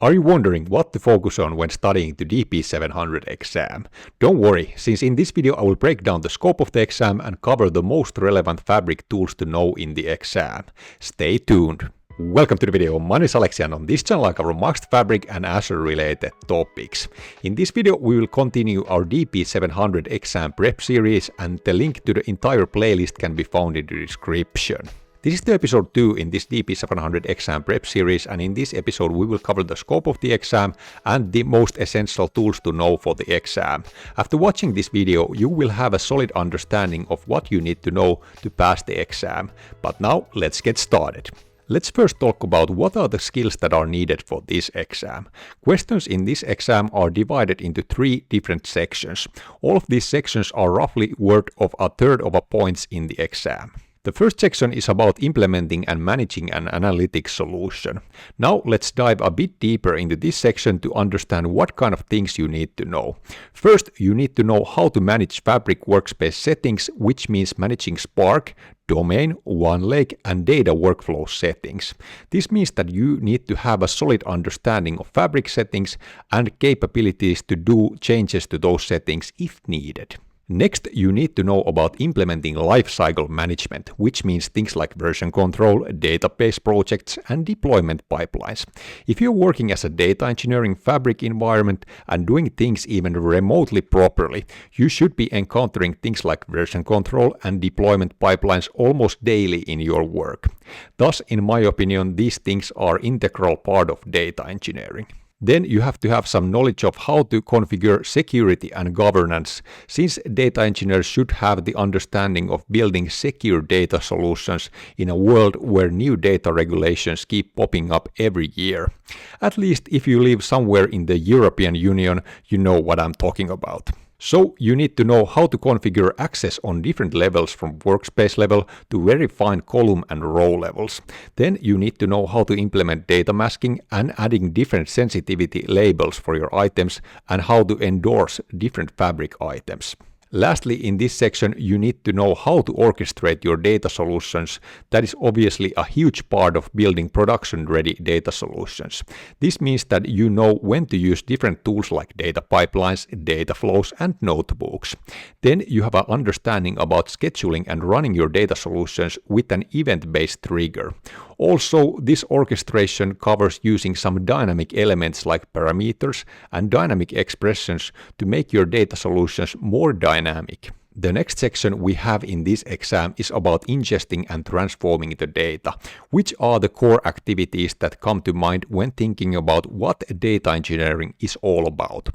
Are you wondering what to focus on when studying the DP-700 exam? Don't worry, since in this video I will break down the scope of the exam and cover the most relevant Fabric tools to know in the exam. Stay tuned! Welcome to the video, my name is Aleksi and on this channel I cover Microsoft Fabric and Azure related topics. In this video we will continue our DP-700 exam prep series and the link to the entire playlist can be found in the description. This is the episode 2 in this DP-700 exam prep series, and in this episode we will cover the scope of the exam and the most essential tools to know for the exam. After watching this video you will have a solid understanding of what you need to know to pass the exam. But now let's get started. Let's first talk about what are the skills that are needed for this exam. Questions in this exam are divided into 3 different sections. All of these sections are roughly worth of a third of a points in the exam. The first section is about implementing and managing an analytics solution. Now let's dive a bit deeper into this section to understand what kind of things you need to know. First, you need to know how to manage Fabric workspace settings, which means managing Spark, domain, OneLake, and data workflow settings. This means that you need to have a solid understanding of Fabric settings and capabilities to do changes to those settings if needed. Next, you need to know about implementing lifecycle management, which means things like version control, database projects, and deployment pipelines. If you're working as a data engineering Fabric environment and doing things even remotely properly, you should be encountering things like version control and deployment pipelines almost daily in your work. Thus, in my opinion, these things are an integral part of data engineering. Then you have to have some knowledge of how to configure security and governance, since data engineers should have the understanding of building secure data solutions in a world where new data regulations keep popping up every year. At least if you live somewhere in the European Union, you know what I'm talking about. So you need to know how to configure access on different levels from workspace level to very fine column and row levels. Then you need to know how to implement data masking and adding different sensitivity labels for your items and how to endorse different Fabric items. Lastly, in this section, you need to know how to orchestrate your data solutions. That is obviously a huge part of building production-ready data solutions. This means that you know when to use different tools like data pipelines, data flows, and notebooks. Then you have an understanding about scheduling and running your data solutions with an event-based trigger. Also, this orchestration covers using some dynamic elements like parameters and dynamic expressions to make your data solutions more dynamic. The next section we have in this exam is about ingesting and transforming the data, which are the core activities that come to mind when thinking about what data engineering is all about.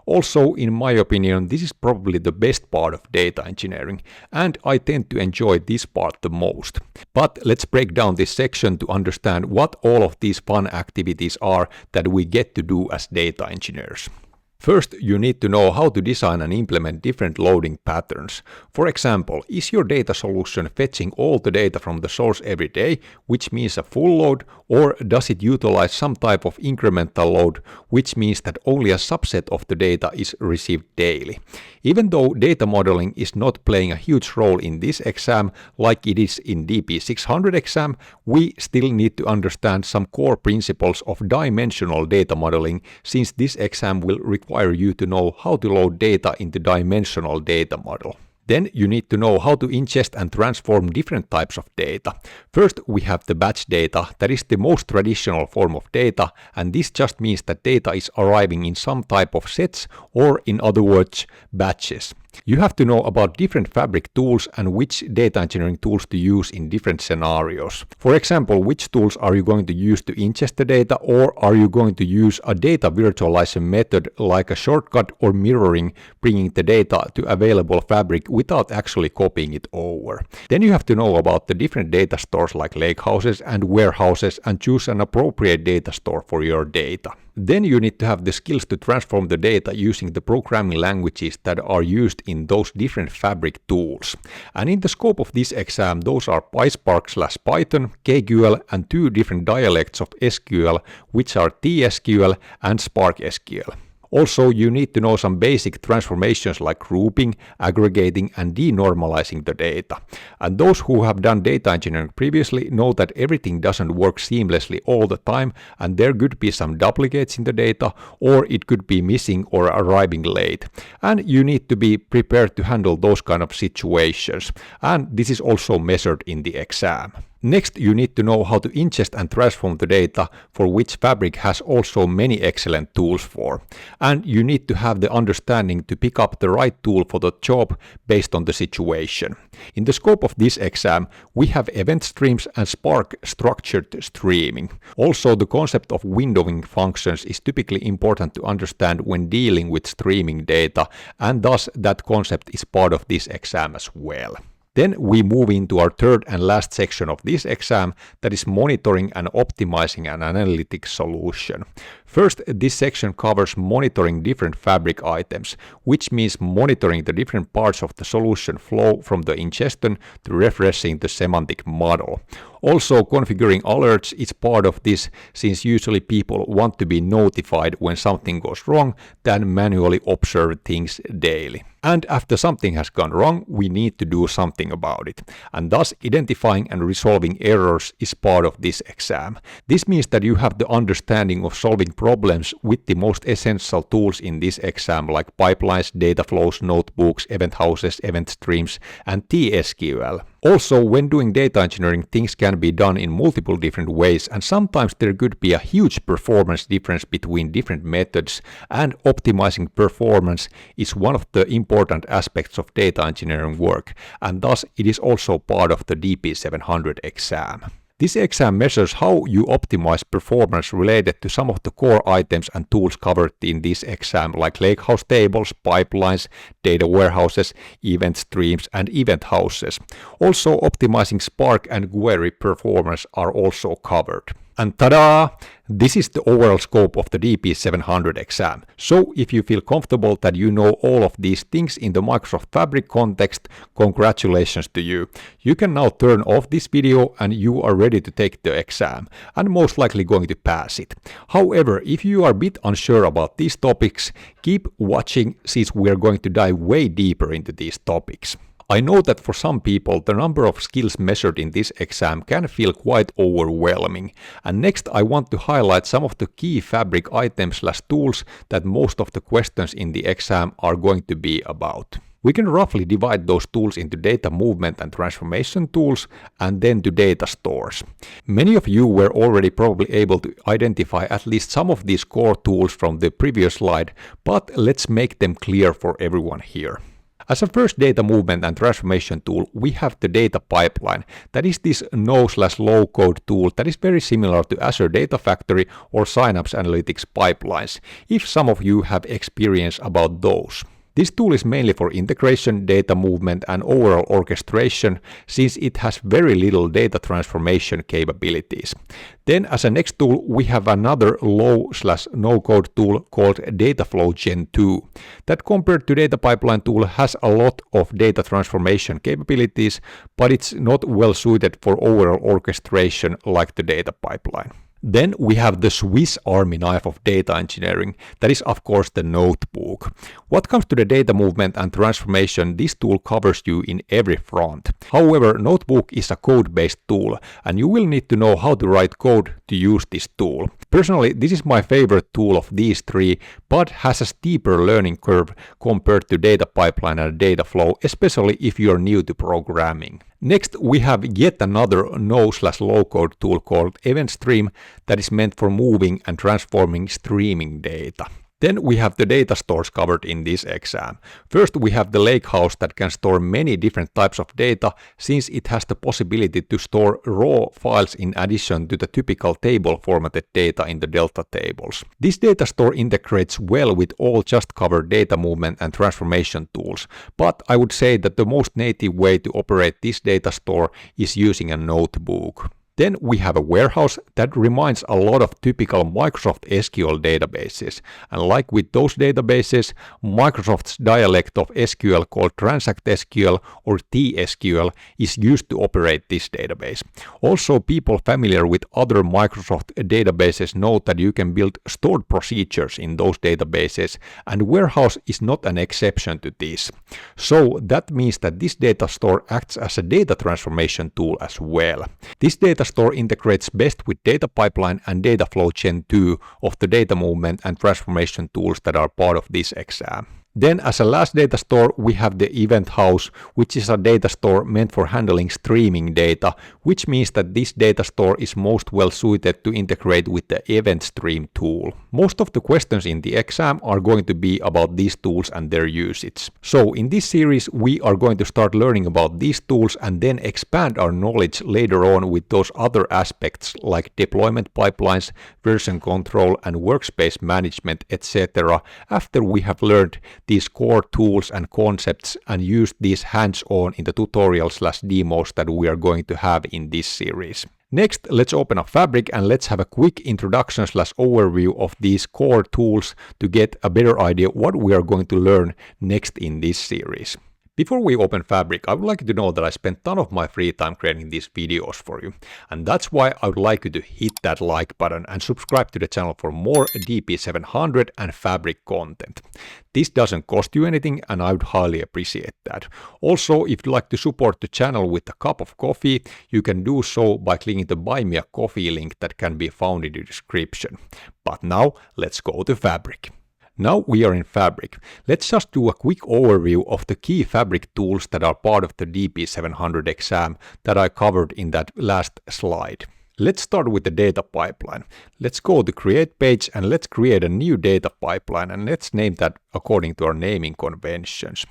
Also, in my opinion, this is probably the best part of data engineering, and I tend to enjoy this part the most. But let's break down this section to understand what all of these fun activities are that we get to do as data engineers. First, you need to know how to design and implement different loading patterns. For example, is your data solution fetching all the data from the source every day, which means a full load, or does it utilize some type of incremental load, which means that only a subset of the data is received daily? Even though data modeling is not playing a huge role in this exam like it is in DP-600 exam, we still need to understand some core principles of dimensional data modeling, since this exam will require you to know how to load data into dimensional data model. Then you need to know how to ingest and transform different types of data. First, we have the batch data, that is the most traditional form of data, and this just means that data is arriving in some type of sets, or in other words, batches. You have to know about different Fabric tools and which data engineering tools to use in different scenarios. For example, which tools are you going to use to ingest the data, or are you going to use a data virtualization method like a shortcut or mirroring, bringing the data to available Fabric without actually copying it over. Then you have to know about the different data stores like lakehouses and warehouses and choose an appropriate data store for your data. Then you need to have the skills to transform the data using the programming languages that are used in those different Fabric tools. And in the scope of this exam, those are PySpark/Python, KQL, and 2 different dialects of SQL, which are T-SQL and SparkSQL. Also, you need to know some basic transformations like grouping, aggregating, and denormalizing the data. And those who have done data engineering previously know that everything doesn't work seamlessly all the time, and there could be some duplicates in the data, or it could be missing or arriving late. And you need to be prepared to handle those kind of situations. And this is also measured in the exam. Next, you need to know how to ingest and transform the data, for which Fabric has also many excellent tools for. And you need to have the understanding to pick up the right tool for the job based on the situation. In the scope of this exam, we have event streams and Spark structured streaming. Also, the concept of windowing functions is typically important to understand when dealing with streaming data, and thus that concept is part of this exam as well. Then we move into our third and last section of this exam, that is monitoring and optimizing an analytics solution. First, this section covers monitoring different Fabric items, which means monitoring the different parts of the solution flow from the ingestion to refreshing the semantic model. Also, configuring alerts is part of this, since usually people want to be notified when something goes wrong than manually observe things daily. And after something has gone wrong, we need to do something about it. And thus, identifying and resolving errors is part of this exam. This means that you have the understanding of solving problems with the most essential tools in this exam, like pipelines, data flows, notebooks, event houses, event streams, and T-SQL. Also, when doing data engineering, things can be done in multiple different ways, and sometimes there could be a huge performance difference between different methods, and optimizing performance is one of the important aspects of data engineering work, and thus it is also part of the DP-700 exam. This exam measures how you optimize performance related to some of the core items and tools covered in this exam, like lakehouse tables, pipelines, data warehouses, event streams, and event houses. Also, optimizing Spark and query performance are also covered. And tada! This is the overall scope of the DP-700 exam. So if you feel comfortable that you know all of these things in the Microsoft Fabric context, congratulations to you. You can now turn off this video and you are ready to take the exam, and most likely going to pass it. However, if you are a bit unsure about these topics, keep watching, since we are going to dive way deeper into these topics. I know that for some people the number of skills measured in this exam can feel quite overwhelming, and next I want to highlight some of the key Fabric items/tools that most of the questions in the exam are going to be about. We can roughly divide those tools into data movement and transformation tools, and then to data stores. Many of you were already probably able to identify at least some of these core tools from the previous slide, but let's make them clear for everyone here. As a first data movement and transformation tool, we have the data pipeline. That is this no/low code tool that is very similar to Azure Data Factory or Synapse Analytics pipelines, if some of you have experience about those. This tool is mainly for integration, data movement, and overall orchestration, since it has very little data transformation capabilities. Then as a next tool, we have another low/no-code tool called Dataflow Gen 2, that compared to data pipeline tool has a lot of data transformation capabilities, but it's not well suited for overall orchestration like the data pipeline. Then we have the Swiss Army knife of data engineering, that is of course the notebook. What comes to the data movement and transformation, this tool covers you in every front. However, notebook is a code-based tool, and you will need to know how to write code to use this tool. Personally, this is my favorite tool of these three, but has a steeper learning curve compared to data pipeline and data flow, especially if you are new to programming. Next, we have yet another no/low code tool called Event Stream that is meant for moving and transforming streaming data. Then we have the data stores covered in this exam. First, we have the lakehouse that can store many different types of data, since it has the possibility to store raw files in addition to the typical table formatted data in the Delta tables. This data store integrates well with all just covered data movement and transformation tools, but I would say that the most native way to operate this data store is using a notebook. Then we have a warehouse that reminds a lot of typical Microsoft SQL databases. And like with those databases, Microsoft's dialect of SQL called TransactSQL or T-SQL is used to operate this database. Also, people familiar with other Microsoft databases know that you can build stored procedures in those databases, and warehouse is not an exception to this. So that means that this data store acts as a data transformation tool as well. This data store integrates best with data pipeline and data flow Gen 2 of the data movement and transformation tools that are part of this exam. Then as a last data store, we have the event house, which is a data store meant for handling streaming data, which means that this data store is most well suited to integrate with the event stream tool. Most of the questions in the exam are going to be about these tools and their usage. So in this series, we are going to start learning about these tools and then expand our knowledge later on with those other aspects like deployment pipelines, version control, and workspace management, etc. after we have learned these core tools and concepts and use these hands-on in the tutorials/demos that we are going to have in this series. Next, let's open up Fabric and let's have a quick introduction/overview of these core tools to get a better idea what we are going to learn next in this series. Before we open Fabric, I would like you to know that I spent a ton of my free time creating these videos for you, and that's why I would like you to hit that like button and subscribe to the channel for more DP-700 and Fabric content. This doesn't cost you anything, and I would highly appreciate that. Also, if you'd like to support the channel with a cup of coffee, you can do so by clicking the Buy Me a Coffee link that can be found in the description. But now, let's go to Fabric. Now we are in Fabric. Let's just do a quick overview of the key Fabric tools that are part of the DP-700 exam that I covered in that last slide. Let's start with the data pipeline. Let's go to Create page and let's create a new data pipeline, and let's name that according to our naming conventions.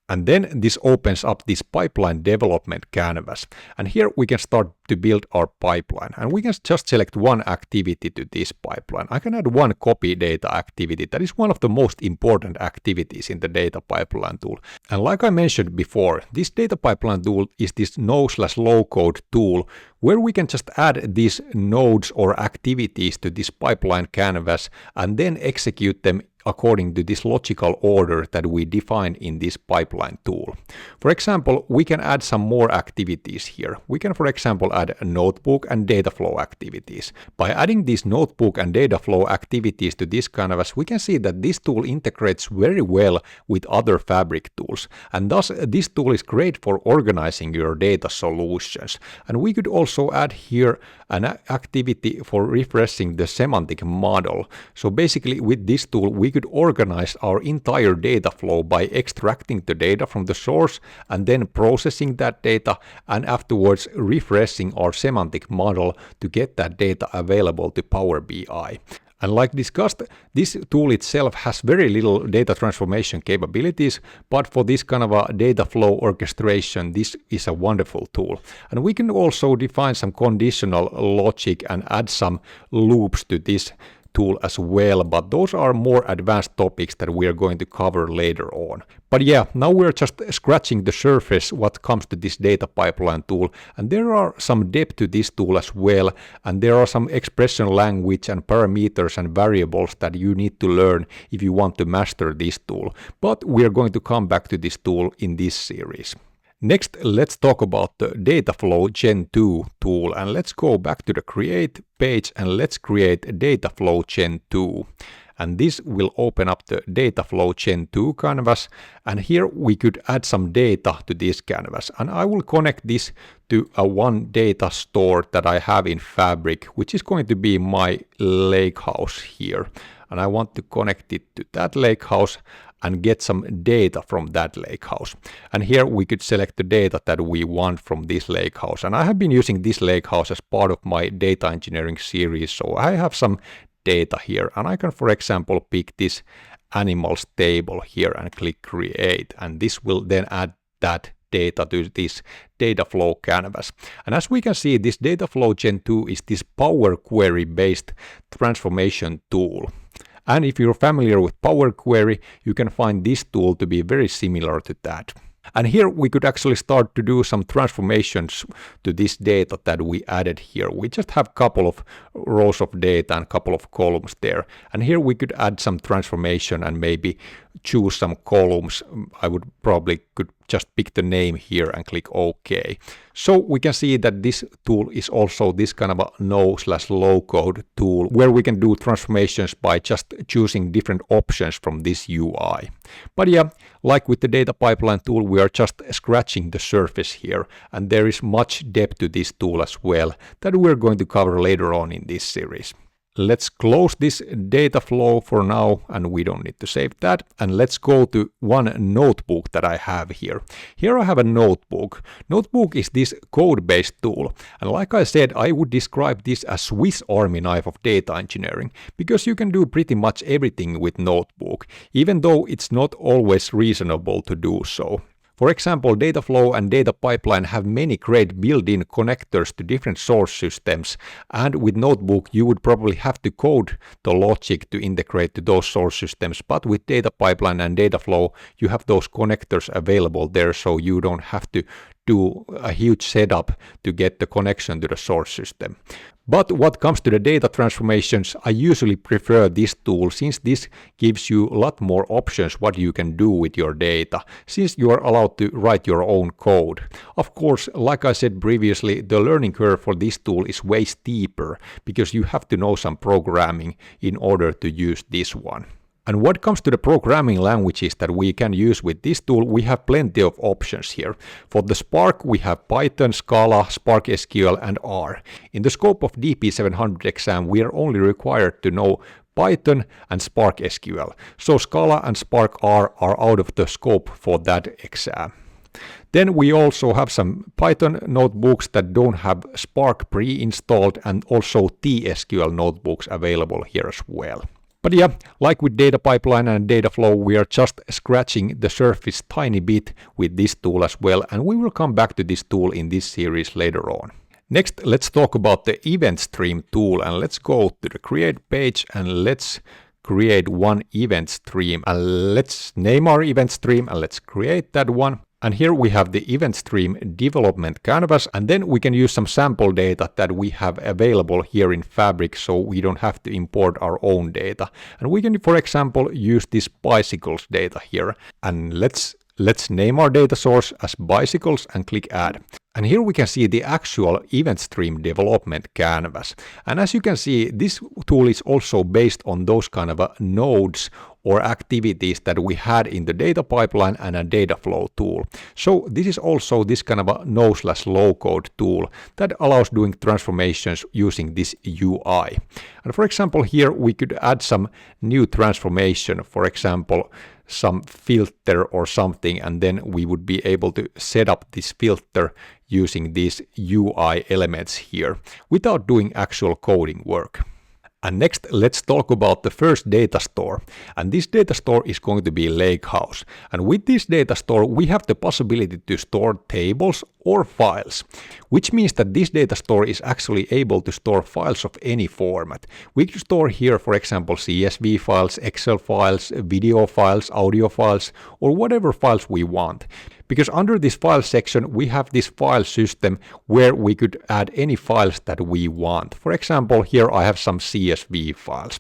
And then this opens up this pipeline development canvas. And here we can start to build our pipeline. And we can just select one activity to this pipeline. I can add one copy data activity. That is one of the most important activities in the data pipeline tool. And like I mentioned before, this data pipeline tool is this no/low code tool where we can just add these nodes or activities to this pipeline canvas and then execute them according to this logical order that we define in this pipeline tool. For example, we can add some more activities here. We can, for example, add a notebook and data flow activities. By adding these notebook and data flow activities to this canvas, we can see that this tool integrates very well with other Fabric tools. And thus, this tool is great for organizing your data solutions. And we could also add here an activity for refreshing the semantic model. So basically, with this tool, we could organize our entire data flow by extracting the data from the source and then processing that data and afterwards refreshing our semantic model to get that data available to Power BI. And like discussed, this tool itself has very little data transformation capabilities, but for this kind of a data flow orchestration, this is a wonderful tool. And we can also define some conditional logic and add some loops to this tool as well, but those are more advanced topics that we are going to cover later on. But yeah, now we're just scratching the surface what comes to this data pipeline tool, and there are some depth to this tool as well, and there are some expression language and parameters and variables that you need to learn if you want to master this tool. But we are going to come back to this tool in this series. Next, let's talk about the Dataflow Gen 2 tool, and let's go back to the Create page and let's create Dataflow Gen 2. And this will open up the Dataflow Gen 2 canvas, and here we could add some data to this canvas. And I will connect this to a one data store that I have in Fabric, which is going to be my lakehouse here. And I want to connect it to that lakehouse and get some data from that lakehouse. And here we could select the data that we want from this lakehouse. And I have been using this lakehouse as part of my data engineering series, so I have some data here. And I can, for example, pick this animals table here and click Create. And this will then add that data to this data flow canvas. And as we can see, this Dataflow Gen 2 is this Power Query based transformation tool. And if you're familiar with Power Query, you can find this tool to be very similar to that. And here we could actually start to do some transformations to this data that we added here. We just have a couple of rows of data and a couple of columns there. And here we could add some transformation and maybe choose some columns. I would probably could just pick the name here and click OK. So we can see that this tool is also this kind of a no/low code tool where we can do transformations by just choosing different options from this UI. But yeah, like with the data pipeline tool, we are just scratching the surface here, and there is much depth to this tool as well that we're going to cover later on in this series. Let's close this data flow for now, and we don't need to save that. And let's go to one notebook that I have here. Here I have a notebook. Notebook is this code-based tool. And like I said, I would describe this as Swiss Army knife of data engineering, because you can do pretty much everything with notebook, even though it's not always reasonable to do so. For example, data flow and data pipeline have many great built-in connectors to different source systems, and with Notebook you would probably have to code the logic to integrate to those source systems, but with data pipeline and data flow you have those connectors available there, so you don't have to do a huge setup to get the connection to the source system. But what comes to the data transformations, I usually prefer this tool, since this gives you a lot more options what you can do with your data, since you are allowed to write your own code. Of course, like I said previously, the learning curve for this tool is way steeper, because you have to know some programming in order to use this one. And what comes to the programming languages that we can use with this tool, we have plenty of options here. For the Spark, we have Python, Scala, SparkSQL, and R. In the scope of DP-700 exam, we are only required to know Python and SparkSQL. So Scala and Spark R are out of the scope for that exam. Then we also have some Python notebooks that don't have Spark pre-installed, and also T-SQL notebooks available here as well. But yeah, like with data pipeline and data flow, we are just scratching the surface tiny bit with this tool as well, and we will come back to this tool in this series later on. Next, let's talk about the event stream tool, and let's go to the create page and let's create one event stream, and let's name our event stream and let's create that one. And here we have the event stream development canvas, and then we can use some sample data that we have available here in Fabric, so we don't have to import our own data. And we can, for example, use this bicycles data here, and let's name our data source as bicycles and click add. And here we can see the actual event stream development canvas. And as you can see, this tool is also based on those kind of nodes or activities that we had in the data pipeline and a data flow tool. So this is also this kind of a no/low code tool that allows doing transformations using this UI. And for example, here we could add some new transformation, for example, some filter or something, and then we would be able to set up this filter using these UI elements here without doing actual coding work. And next, let's talk about the first data store. And this data store is going to be Lakehouse. And with this data store, we have the possibility to store tables or files, which means that this data store is actually able to store files of any format. We can store here, for example, CSV files, Excel files, video files, audio files, or whatever files we want. Because under this file section, we have this file system where we could add any files that we want. For example, here I have some CSV files.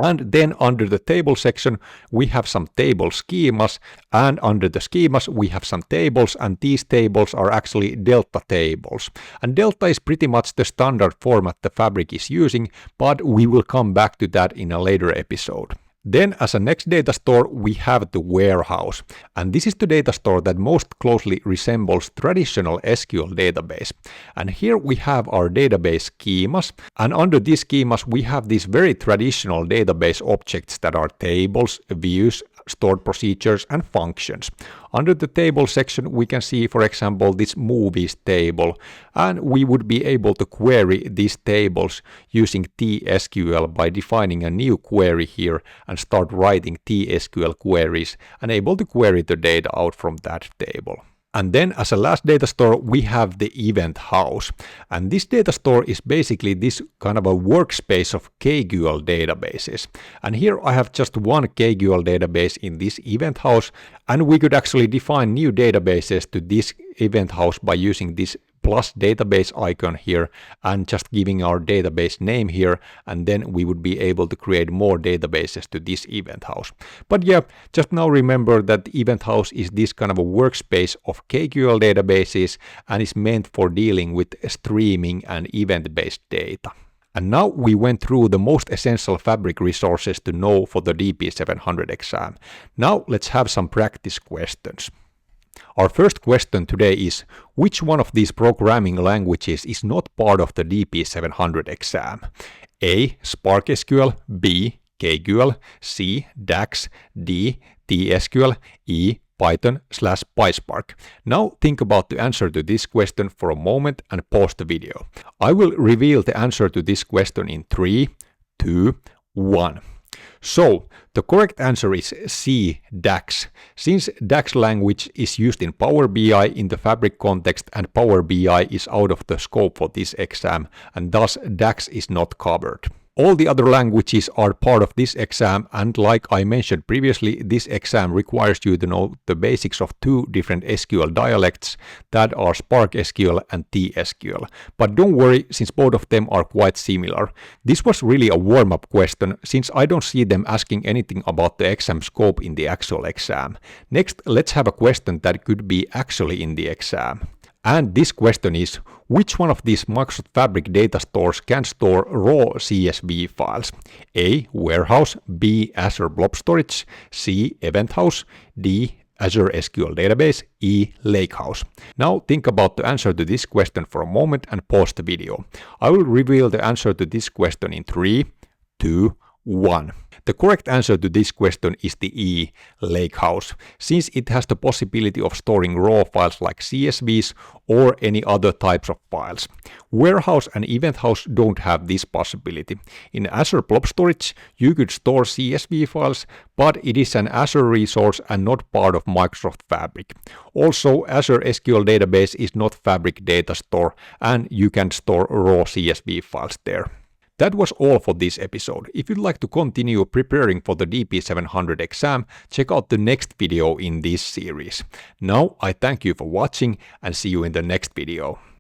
And then under the table section, we have some table schemas, and under the schemas, we have some tables, and these tables are actually delta tables. And delta is pretty much the standard format the Fabric is using, but we will come back to that in a later episode. Then as a next data store, we have the warehouse. And this is the data store that most closely resembles traditional SQL database. And here we have our database schemas. And under these schemas, we have these very traditional database objects that are tables, views, stored procedures, and functions. Under the table section, we can see, for example, this movies table, and we would be able to query these tables using T-SQL by defining a new query here and start writing T-SQL queries and able to query the data out from that table. And then as a last data store, we have the event house. And this data store is basically this kind of a workspace of KQL databases. And here I have just one KQL database in this event house, and we could actually define new databases to this event house by using this plus database icon here and just giving our database name here, and then we would be able to create more databases to this event house. But yeah, just now remember that the event house is this kind of a workspace of KQL databases and is meant for dealing with streaming and event-based data. And now we went through the most essential Fabric resources to know for the DP-700 exam. Now let's have some practice questions. Our first question today is, which one of these programming languages is not part of the DP-700 exam? A. SparkSQL, B. KQL, C. DAX, D. T-SQL, E. Python/PySpark. Now think about the answer to this question for a moment and pause the video. I will reveal the answer to this question in 3, 2, 1. So, the correct answer is C, DAX. Since DAX language is used in Power BI in the Fabric context and Power BI is out of the scope for this exam, and thus DAX is not covered. All the other languages are part of this exam, and like I mentioned previously, this exam requires you to know the basics of two different SQL dialects that are SparkSQL and T-SQL. But don't worry, since both of them are quite similar. This was really a warm-up question, since I don't see them asking anything about the exam scope in the actual exam. Next, let's have a question that could be actually in the exam. And this question is, which one of these Microsoft Fabric data stores can store raw CSV files? A. Warehouse, B. Azure Blob Storage, C. Event House, D. Azure SQL Database, E. Lakehouse. Now think about the answer to this question for a moment and pause the video. I will reveal the answer to this question in 3, 2, 1. The correct answer to this question is the E, Lakehouse, since it has the possibility of storing raw files like CSVs or any other types of files. Warehouse and Event House don't have this possibility. In Azure Blob Storage, you could store CSV files, but it is an Azure resource and not part of Microsoft Fabric. Also, Azure SQL Database is not Fabric data store, and you can store raw CSV files there. That was all for this episode. If you'd like to continue preparing for the DP-700 exam, check out the next video in this series. Now I thank you for watching and see you in the next video.